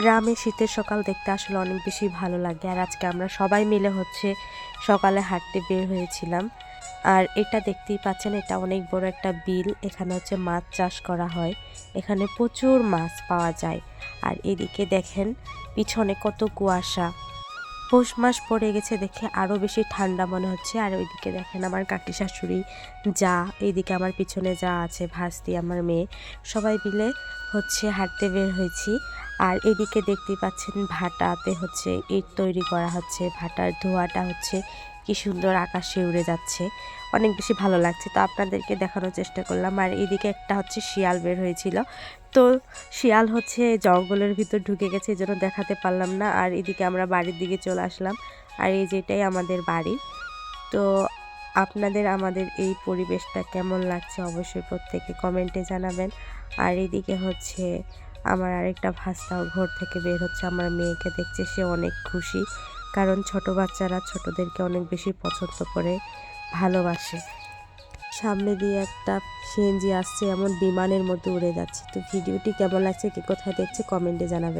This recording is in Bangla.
গ্রামে শীতের সকাল দেখতে আসলে অনেক বেশি ভালো লাগে। আর আজকে আমরা সবাই মিলে সকালে হাঁটতে বের হয়েছিলাম। আর এটা দেখতেই পাচ্ছেন, এটা অনেক বড় একটা বিল। এখানে মাছ চাষ করা হয়। এখানে প্রচুর মাছ পাওয়া যায়। আর এদিকে দেখেন পিছনে কত কুয়াশা। পৌষ মাস পড়ে গেছে দেখে আরও বেশি ঠান্ডা মনে হচ্ছে। আর ওইদিকে দেখেন আমার কাকি শাশুড়ি, যা, এইদিকে আমার পিছনে যা আছে, ভাস্তি, আমার মেয়ে, সবাই মিলে হাঁটতে বের হয়েছি। আর এদিকে দেখতেই পাচ্ছেন ভাটাতে ইট তৈরি করা হচ্ছে। ভাটার ধোঁয়াটা কি সুন্দর আকাশে উড়ে যাচ্ছে, অনেক বেশি ভালো লাগছে। তো আপনাদেরকে দেখানোর চেষ্টা করলাম। আর এদিকে একটা শিয়াল বের হয়েছিল। তো শিয়াল জঙ্গলের ভিতর ঢুকে গেছে, এই জন্য দেখাতে পারলাম না। আর এদিকে আমরা বাড়ির দিকে চলে আসলাম। আর এই যেটাই আমাদের বাড়ি। তো আপনাদের আমাদের এই পরিবেশটা কেমন লাগছে অবশ্যই প্রত্যেকে কমেন্টে জানাবেন। আর এদিকে আমার আরেকটা ভাস্তাও ঘর থেকে বের হচ্ছে, আমার মেয়েকে দেখছে, সে অনেক খুশি। কারণ ছোট বাচ্চারা ছোটদেরকে অনেক বেশি পছন্দ করে, ভালোবাসে। সামনে দিয়ে একটা সিএনজি আসছে, এমন বিমানের মধ্যে উড়ে যাচ্ছে। তো ভিডিওটি কেমন লাগছে, কে কোথায় দেখছে কমেন্টে জানাবেন।